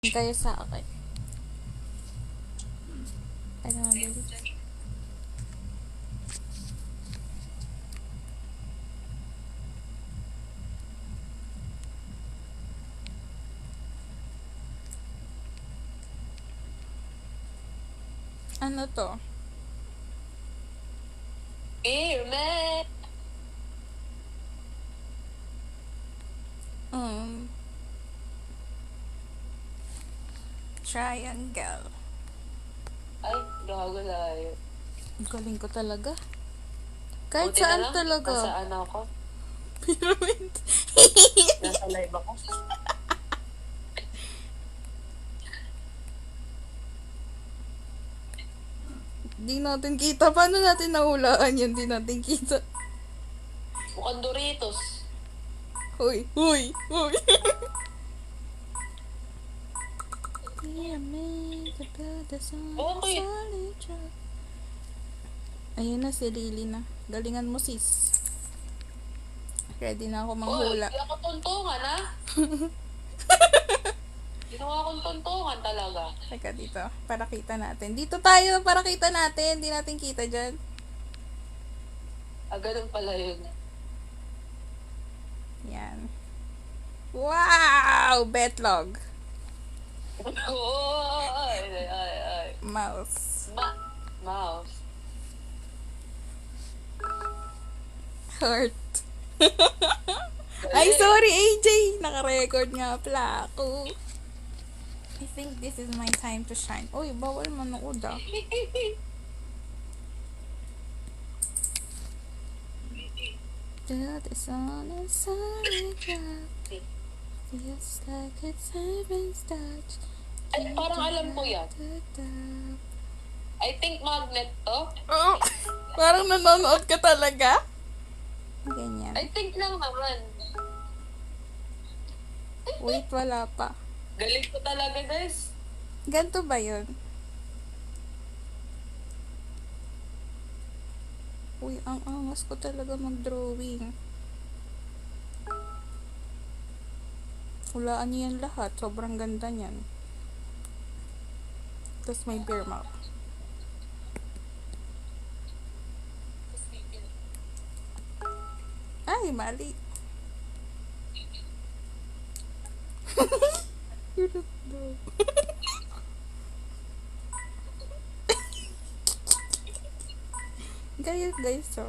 Kayo sa akin. Ano nga bilis? Ano to? Airman! Triangle. Ay, gago layo. Galing ko talaga. Kahit Buti na saan lang, talaga. nasaan ako? Pyramid. Nasa live ako. Di natin kita. Paano natin nahulaan yun? Di natin kita. Mukhang Doritos. Huy. Huy. Huy. Pyramid. Oo, kuy. Ayun na si Lily na. Galingan mo sis. Ready na ako manghula. Hindi ako tuntungan, ha? Ginawa akong tuntungan talaga. Teka dito, para kita natin. Dito tayo, para kita natin. Hindi natin kita dyan. Ganun pala yun. Yan. Wow! Betlog. Ay. Mouse. Mouse. Heart. Ay, sorry AJ! Naka-record nga pala ako. I think this is my time to shine. Uy, bawal manood ah. The sun is sunny drop. Feels like it's heaven's touch. Ay, parang alam ko yan. I think magnet to. Oh, parang nanonood ka talaga? Ganyan. I think lang naman. Wait, wala pa. Galing ko talaga, guys. Ganto ba yun? Uy, ang angas ko talaga mag-drawing. Hulaan niyo yan lahat. Sobrang ganda niyan. Tapos may bear mouth. Ay, mali. guys, so,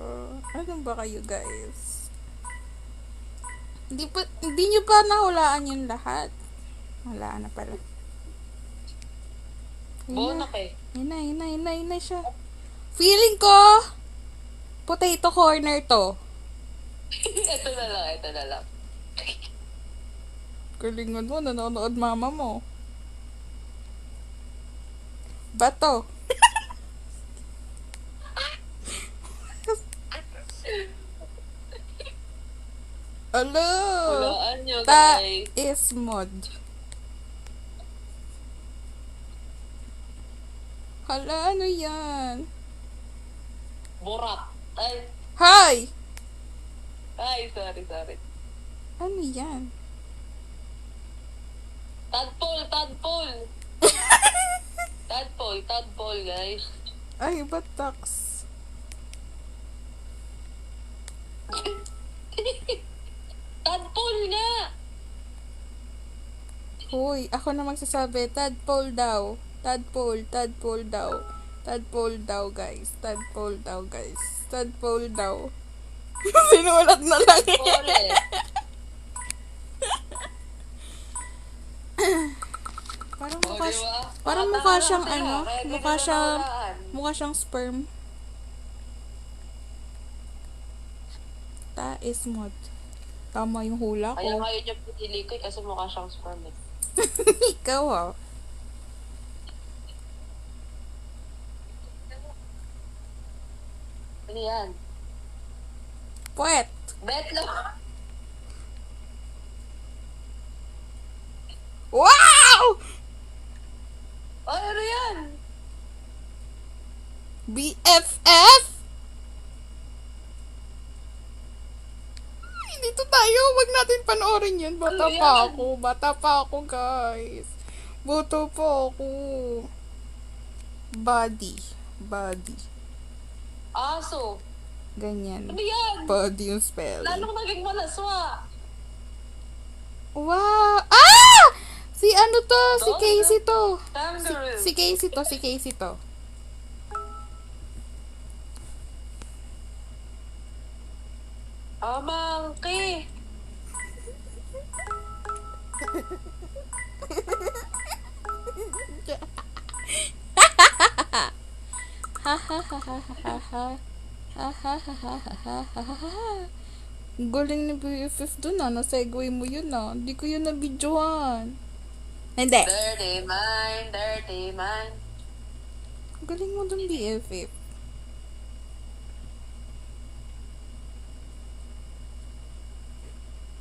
ano ba kayo guys? Hindi nyo pa nahulaan yung lahat. Wala na pala. Bonak eh. Yun na siya. Feeling ko, potato corner to. Ito na lang. Galingan mo, nanonood mama mo. Bato. Hello! Hulaan nyo, Ta guys. is mod. Hala, ano yan? Borat. Ay, sorry. Ano yan? Tadpole. Tadpole, guys. Ay, bataks. Tadpole nga! Hoy, ako na magsasabi. Tadpole daw. Tadpole daw. Tadpole daw, guys. Tadpole daw. Sinulat na lang eh. Tadpole eh. Parang mukha siyang ano, mukha siyang sperm. Ta is mod. Tama yung hula Kaya ko. ngayon yung pinili ko kasi mukha siyang sperm eh. Ikaw ah. Ano yan? Puwet. Betlo! Wow! Ay, ano yan? BFF? Dito tayo, wag natin panoorin yun. Bata pa ako, guys. Boto po ako. Body. Body. Aso. Ganyan. Ano yan? Body yung spelling. Lalong naging malaswa. Wow! Ah! Si ano to? Si Dog? Casey to. Kangaroo. Si Casey to. Si Casey to. Monkey. Ha ha ha ha ha ha. Ha ha ha ha ha ha ha ha. Ang galing ni BFF dun ah. Na-segue mo yun ah. Hindi ko yun na-videoan. Hindi. Dirty mind, dirty mind. Ang galing mo dun BFF.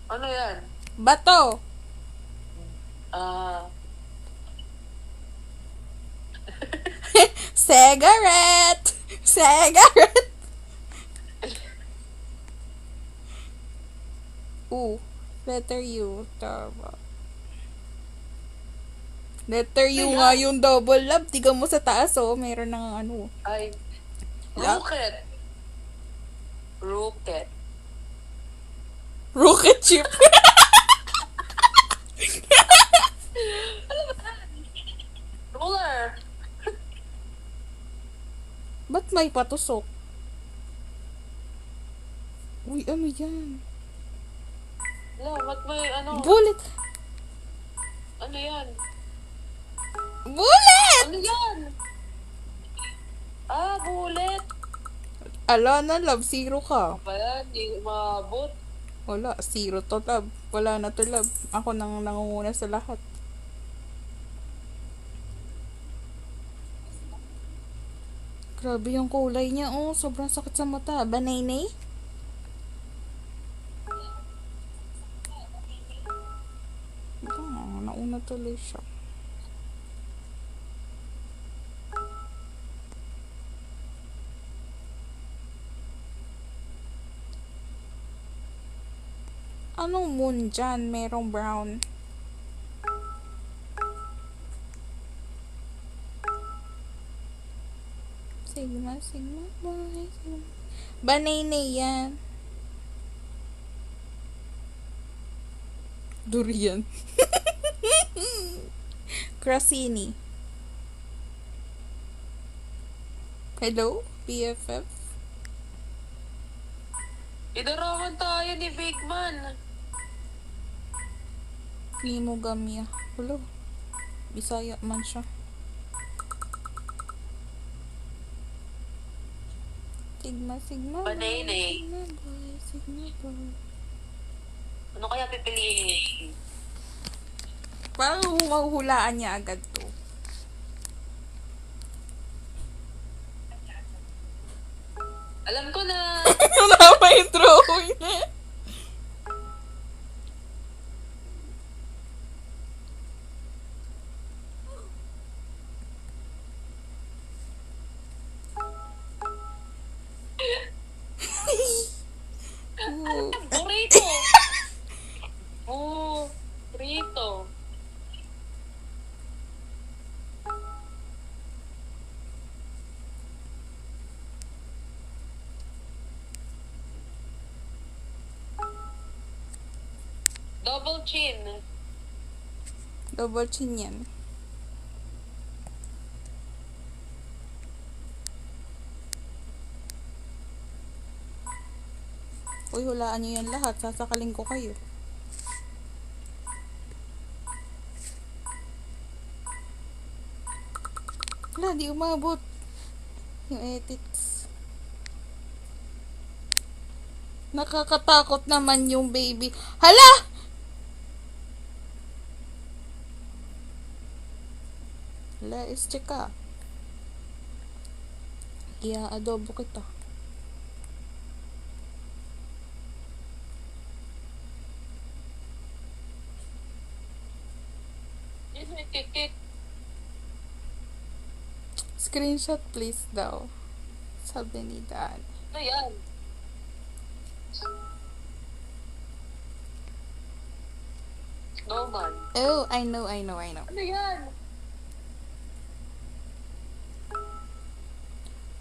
Ano yan? Bato. Ah, Cigarette. Cigarette. Letter U. Tama. Letter U nga yung double love. Tiga mo sa taas oh. Meron ng ano. ay. Lock. Rocket. Rocket. Rocket ship. Ruler. Ba't may patusok? Uy, ano yan? Wala, ba't may ano? Bullet! Ano yan? Bullet! Ano yan? Ah, bullet. Ala na, love. Zero ka. Ba yan? Di umabot. Wala, zero to, love. Wala na to, love. Ako nang nangunguna sa lahat. Grabe yung kulay niya, oh. Sobrang sakit sa mata. Banay-nay? Nauna tuloy siya. Anong moon dyan? Merong brown. Sigma, sigma, boy, sigma. Banay-nay yan. Durian. Crasini. Hello, BFF? Idarawan tayo ni Big Man. Nimo Gamia. Hello. Bisaya man siya. Sigma, sigma, boy, Banay-nay. sigma, boy, sigma, boy. Ano kaya pipiliin? Parang mahuhulaan niya agad to. Alam ko na. Wala pa yung drawing niya. Burrito. Oh, burrito. Double chin. Double chin yan. Uy, hulaan niyo yan lahat. Sasakalin ko kayo. Wala, di umabot. Yung edits. Nakakatakot naman yung baby. Hala! Hala, ka. Ia-adobo kita. Yun, may kikik. Screenshot please daw. Sabi ni Dan. Ano yan? Snowman. Oh, I know. Ano yan?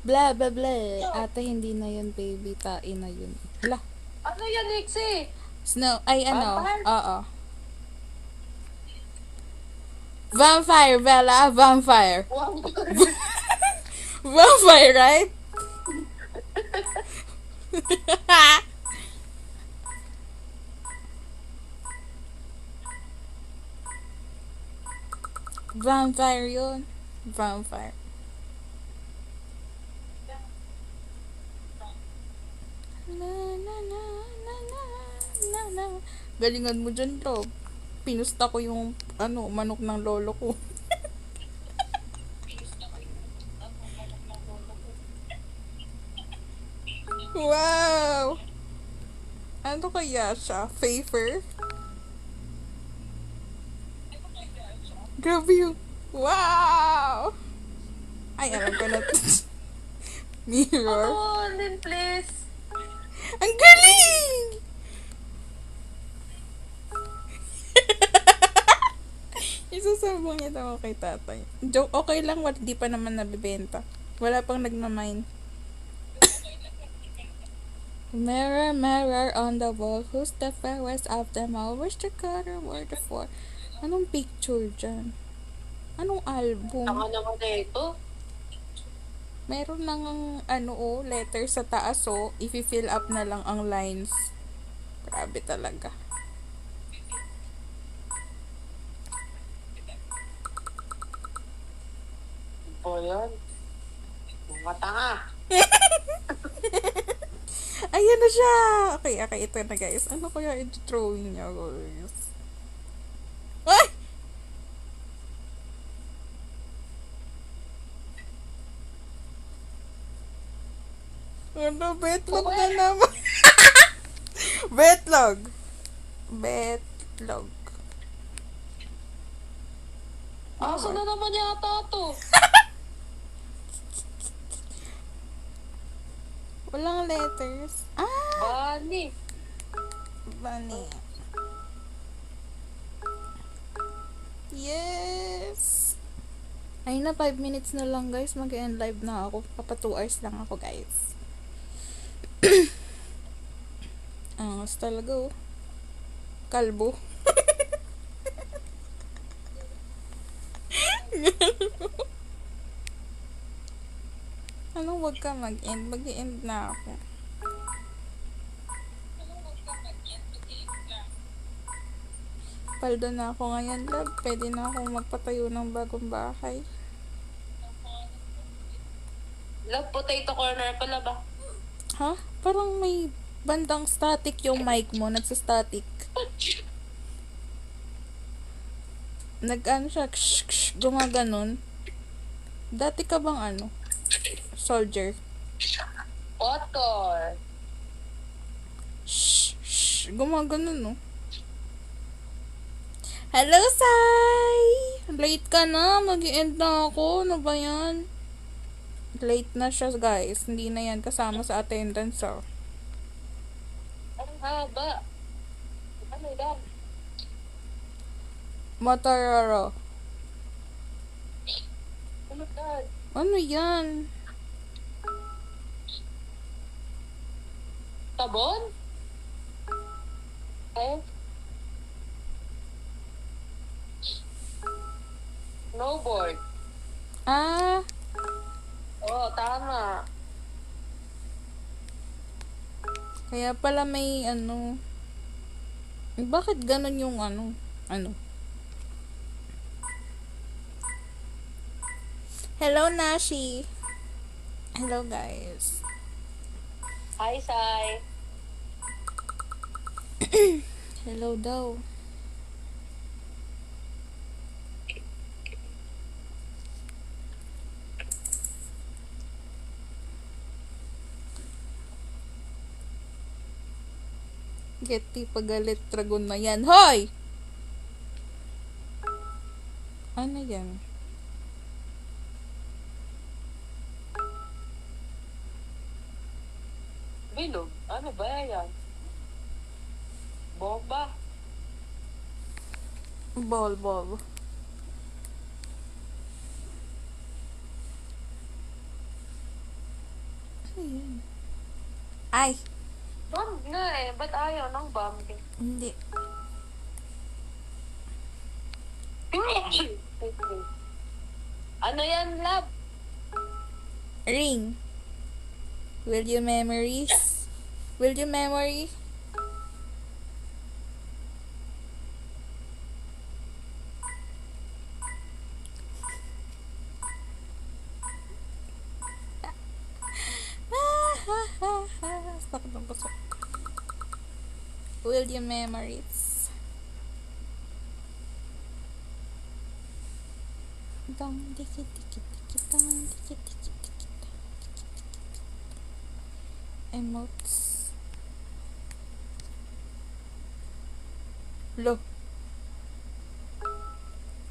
Blah, blah, blah. Ate, hindi na yun, baby. Tain na yun. Hala. Ano yan, Nixie? Snow, ay ano. Vampire? Oo. Vampire, Bella. Vampire. Vampire. Vampire, right? Vampire yun. Vampire. Na, na, na, na, na, na, na. Galingan mo dyan, Rob. Pinusta ko yung, manok ng lolo ko. Wow! Ano kaya siya? Favor? Grabe yung... Wow! Ay, alam ko na to. Mirror. Ano, Lin, please? Ang galing! Isusubong niya daw kay tatay. Joke, okay lang, di pa naman nabibenta. Wala pang nagmamine. Mirror, mirror on the wall, who's the fairest of them all? Where's the color, where the four? Anong picture dyan? Anong album? Taka naman na ito. Meron lang letter sa taas, i-fill up na lang ang lines. Grabe talaga. Po yan. Mga tanga. Ayan na siya! Okay, ito na guys. Ano kaya i-drawing niya, guys? Ay! Ano, betlog na naman. Betlog. Betlog. Aso na naman yata to. Walang letters. Bani. Bunny. Yes! Ay na, 5 minutes na lang guys. Mag-end live na ako. Papa 2 hours lang ako guys. Angas talaga Kalbo. Anong wag ka mag-end? Mag-end na ako. Paldo na ako ngayon, love. Pwede na akong magpatayo ng bagong bahay. Love, potato corner pala ba? Ha? Parang may bandang static yung mic mo. Nagsa-static. Nag-ano siya, ksh, ksh, gumaganon. Dati ka bang soldier? What core? Shh, shh, gumaganon Hello, Sai! Late ka na. Mag-end na ako. Ano ba yan? Late na siya, guys. Hindi na yan kasama sa attendance, Ang haba. Ano yan? Motororo. Ano yan? Ano yan? Tabon? Eh? Snowboard. Ah, Oo, tama. kaya pala may bakit ganon yung Hello, Nashi. Hello, guys. Hi, Sai. Hello daw. Getty pagalit dragon na yan. Hoy! Ano yan? Bilog? Ano ba yan? Bomba? Ball. Ano yun? Ay! Bomb nga eh. Ba't ayaw ng bomb? Hindi. Ano yan, love? Ring. Will you memories? Will you memory? Sakit ng puso. Will you memories? Dong dikit dikit dikit dong dikit dikit dikit emotes. Lo.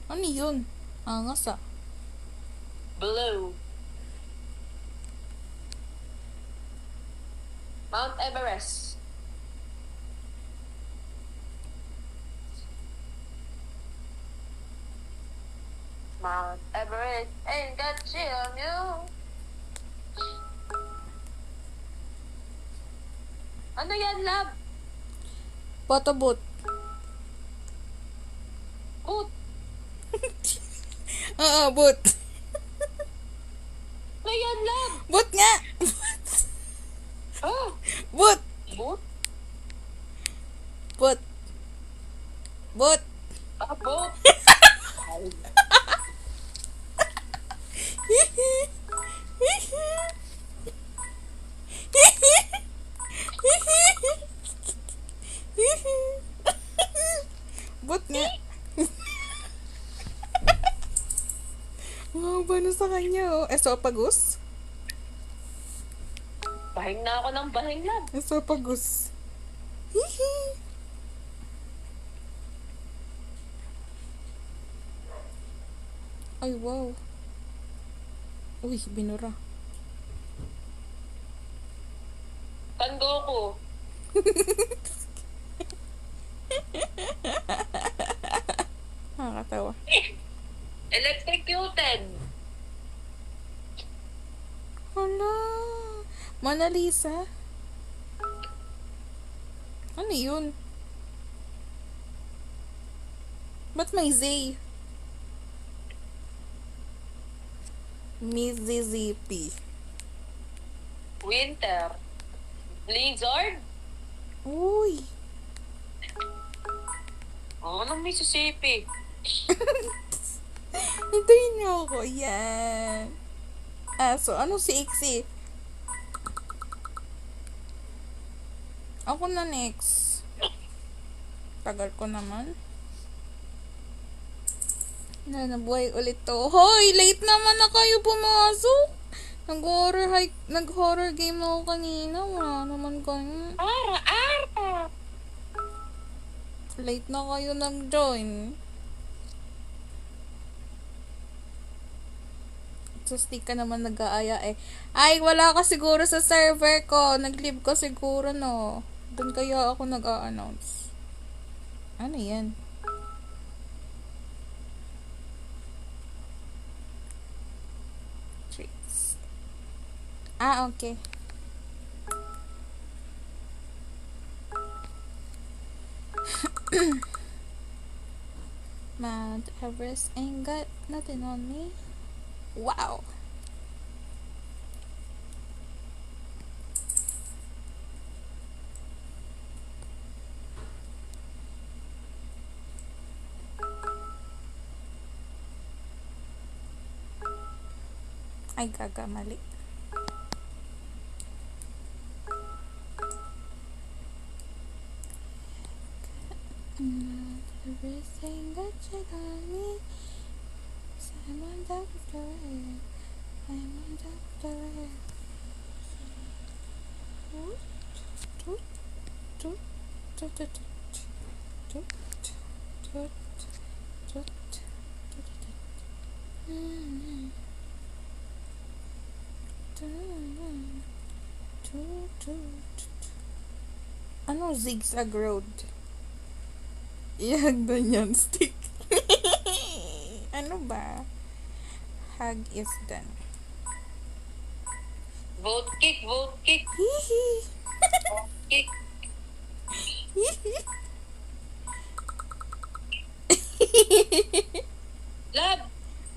Ano yun? Angas ah. Blue. Mount Everest. Mount Everest ain't got shit on you. Ano yan, love? Photo booth. Boot. Oo, booth. Ano yan, love? Booth nga! Ah, Booth! boot? Booth. Booth. Ah, boot. Booth nga. Wow, paano sa kanya oh? Esophagus? Bahing na ako ng bahing, love. Esophagus. Hihi. Ay, wow. Uy, binura. San Goku. Nakakatawa. Electrocuted. Hala. Mona Lisa? Ano yun? Ba't may Z? Mississippi. Winter. Blizzard. Uy. Oh, anong Mississippi? Hintayin niyo ako. Yan. Aso. Ano si Ixie? Ako na next. Tagal ko naman. Nabuhay ulit to. Hoy! Late naman na kayo pumasok. Nag-horror game na ako kanina. Wala naman kayo. Ara. Late na kayo nag-join. Sus, di ka naman nag-aaya eh. Ay, wala ka siguro sa server ko. Nag-leave ko siguro, no. Doon kaya ako nag-a-announce. Ano yan? Tricks. Ah, okay. Mount Everest ain't got nothing on me. Wow. Ay, gagamali. Mount Everest ain't got shit on me. I'm on top of the world. I'm on top of the world. Toot, toot, toot, toot, toot, toot, toot, toot, ano zigzag road? Ihagdan yan stick. Ano ba? Hug is done. Vote kick, vote kick. Hihi. Vote kick. Lab,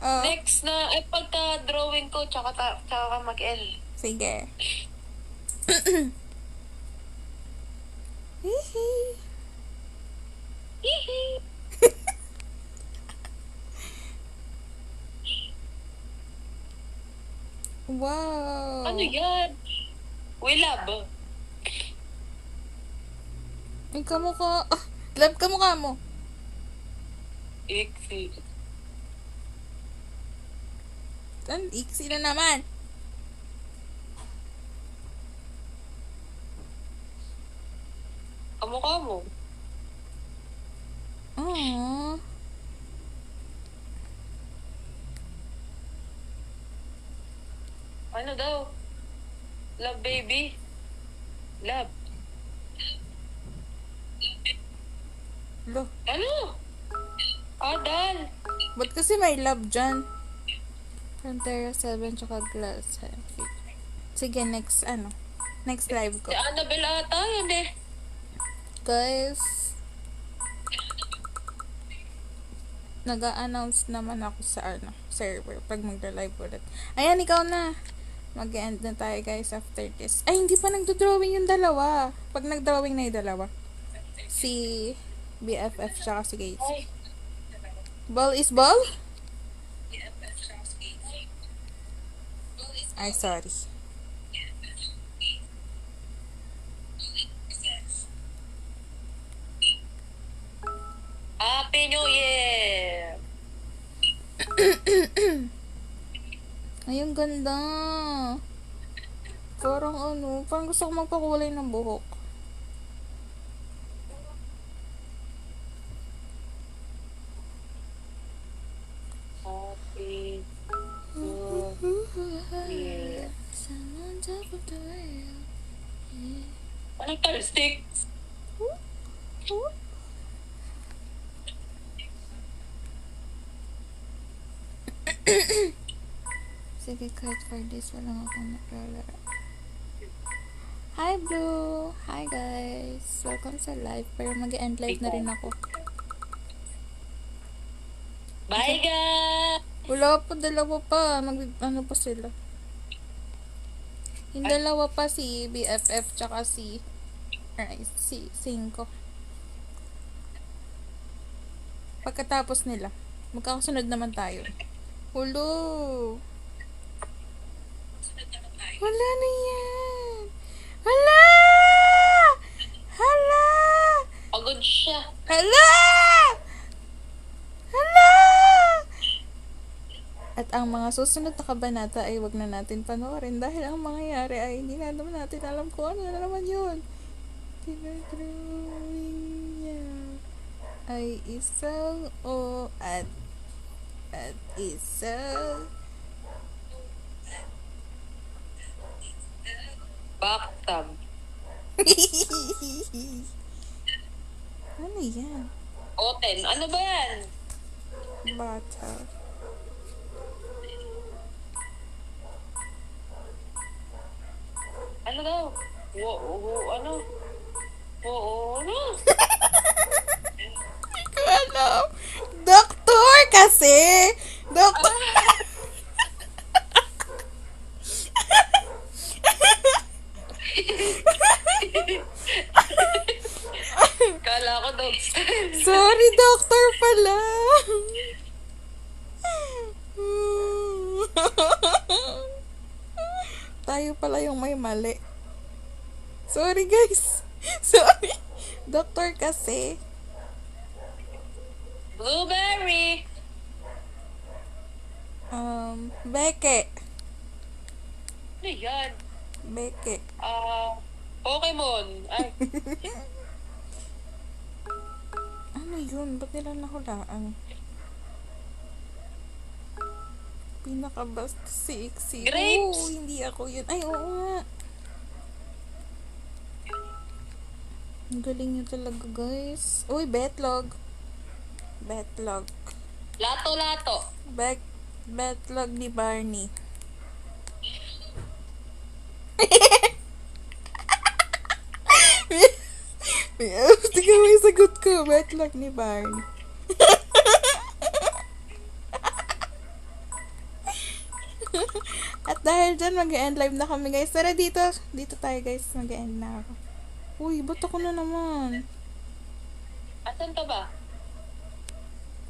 Oh, next na, ay pagka-drawing ko, tsaka ka mag-end. sige. Hihi. Hihi. Wow. Ano yan? Uy, lab. Ang kamukha. Ah, love kamukha mo. Iksi. Ang iksi na naman. Kamukha mo. Aww. Ano daw? Love, baby. Love. Lo, Ano? Adal. ba't kasi may love dyan? Frontera 7 tsaka glass. Sige, next ano? Next live ko. Si Annabelle ata yan eh. Guys, nag-a-announce naman ako sa ano, server pag magla-live ulit. Ayan, ikaw na. Mag-end na tayo guys after this. Ay, hindi pa nagdo-drawing yung dalawa. Pag nag-drawing na yung dalawa. Si BFF tsaka si Gates. Ay, Ball is ball? Ay, sorry. Happy New Year! Ay, ang ganda. Parang ano, parang gusto ko magpakulay ng buhok. Happy New Year. Anong stick? Sige, kahit for this, walang akong maglalaro. Hi, Blue! Hi, guys! Welcome sa live. Pero mag-end live na rin ako. Bye, guys! Wala pa, dalawa pa. Ano pa sila? Yung dalawa pa, si BFF tsaka si Cinco. Pagkatapos nila, magkakasunod naman tayo. Hulo! Wala na yan! Hala! Hala! Pagod siya. Hala! Hala! At ang mga susunod na kabanata ay wag na natin panoorin dahil ang mangyayari ay hindi na naman natin alam kung ano na naman yun. Tinadrawing niya ay isang at isang Backstab. ano yan? Oten. Ano ba yan? Bata. Ano daw? Ano? Ano? Alam. Doktor kasi. Doktor. Kala ko dog style. Sorry, doktor pala. Tayo pala yung may mali. Sorry, guys. Sorry. Doktor kasi. Blueberry. Beke. Ano yan? Beke. Pokemon. Ay, Ano yun? Ba't nila nahulaan? Pinakabasta si Ixie. Grapes! Oo, hindi ako yun. Ay, oo nga. Ang galing niyo talaga, guys. Uy, betlog. Betlog. Lato-lato. Betlog ni Barney. Tingnan mo yung sagot ko. Betlog ni Barney. At dahil dyan, mag-end live na kami, guys. Tara dito. Dito tayo, guys. Mag-end na ako. Uy, ba't ako na naman? Asan ka ba?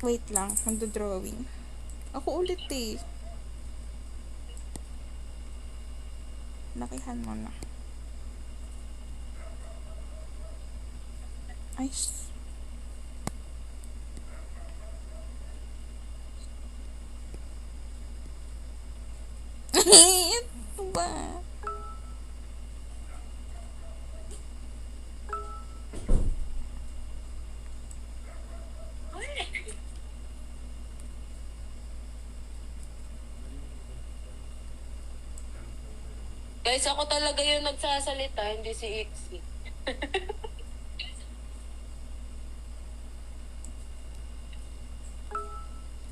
Wait lang. Magdo-drawing. Ako ulit eh. Lakihan mo na. Ay, ito ba? Guys, ako talaga yung nagsasalita, hindi si Ixie.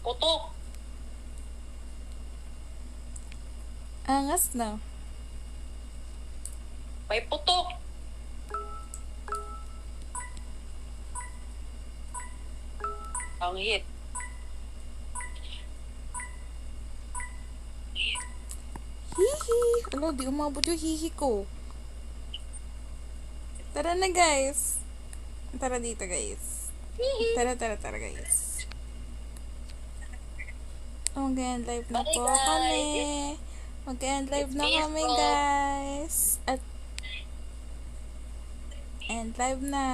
Putok! Angas na. May putok! Ang hit. Hihi. Ano, di umabot yung hihi ko. Tara na, guys. Tara dito, guys. Tara, guys. Mag-end live na Bye, po guys. kami. Mag-end live na It's kami, Facebook. guys. At end live na.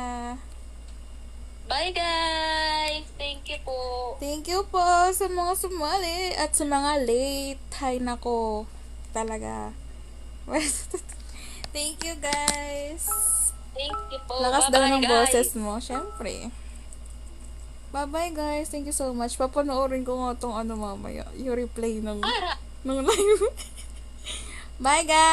Bye guys! Thank you po. Thank you po sa mga sumali at sa mga late. Hay nako. Talaga. Thank you, guys. Thank you po. Lakas daw Bye-bye, ng guys. boses mo, syempre. Bye-bye, guys. Thank you so much. Papanoorin ko nga tong ano mamaya. Yung replay ng Ara! live. Bye, guys.